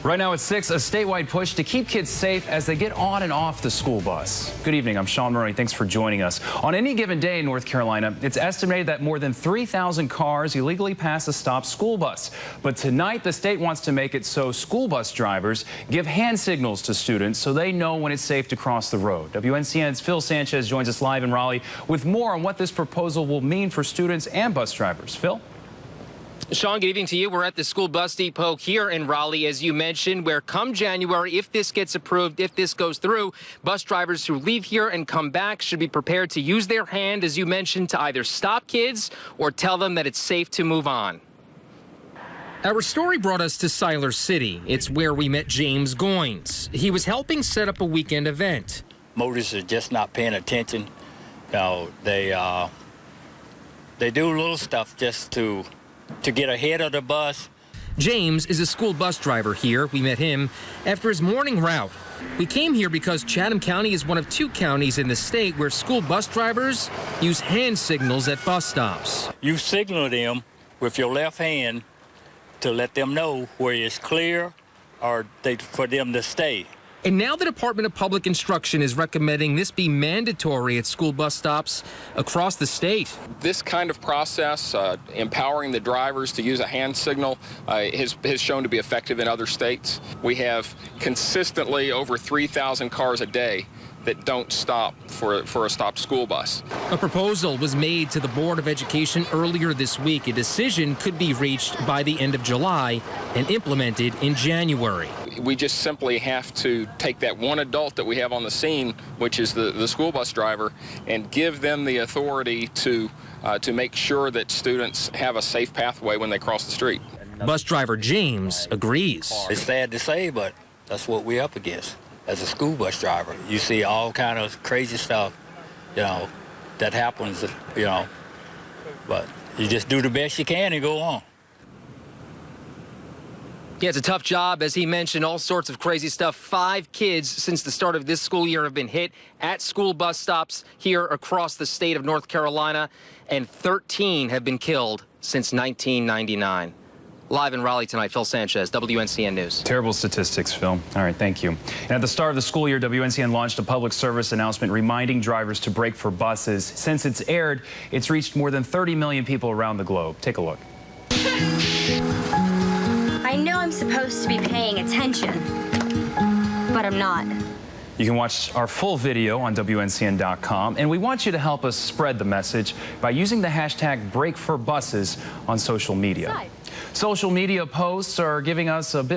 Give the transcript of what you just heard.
Right now at 6, a statewide push to keep kids safe as they get on and off the school bus. Good evening, I'm Sean Murray. Thanks for joining us. On any given day in North Carolina, it's estimated that more than 3,000 cars illegally pass a stopped school bus. But tonight, the state wants to make it so school bus drivers give hand signals to students so they know when it's safe to cross the road. WNCN's Phil Sanchez joins us live in Raleigh with more on what this proposal will mean for students and bus drivers. Phil? Sean, good evening to you. We're at the school bus depot here in Raleigh, as you mentioned, where come January, if this gets approved, if this goes through, bus drivers who leave here and come back should be prepared to use their hand, as you mentioned, to either stop kids or tell them that it's safe to move on. Our story brought us to Siler City. It's where we met James Goins. He was helping set up a weekend event. Motorists are just not paying attention. You know, they do little stuff just to get ahead of the bus. James is a school bus driver here. We met him after his morning route. We came here because Chatham County is one of 2 counties in the state where school bus drivers use hand signals at bus stops. You signal them with your left hand to let them know where it's clear or for them to stay. And now the Department of Public Instruction is recommending this be mandatory at school bus stops across the state. This kind of process, empowering the drivers to use a hand signal, has shown to be effective in other states. We have consistently over 3,000 cars a day that don't stop for a stopped school bus. A proposal was made to the Board of Education earlier this week. A decision could be reached by the end of July and implemented in January. We just simply have to take that one adult that we have on the scene, which is the school bus driver, and give them the authority to make sure that students have a safe pathway when they cross the street. Bus driver James agrees. It's sad to say, but that's what we're up against. As a school bus driver, you see all kind of crazy stuff, you know, that happens, you know, but you just do the best you can and go on. Yeah, it's a tough job. As he mentioned, all sorts of crazy stuff. 5 kids since the start of this school year have been hit at school bus stops here across the state of North Carolina, and 13 have been killed since 1999. Live in Raleigh tonight, Phil Sanchez, WNCN News. Terrible statistics, Phil. All right, thank you. And at the start of the school year, WNCN launched a public service announcement reminding drivers to brake for buses. Since it's aired, it's reached more than 30 million people around the globe. Take a look. I know I'm supposed to be paying attention, but I'm not. You can watch our full video on WNCN.com, and we want you to help us spread the message by using the hashtag #BrakeForBuses on social media. Social media posts are giving us a bit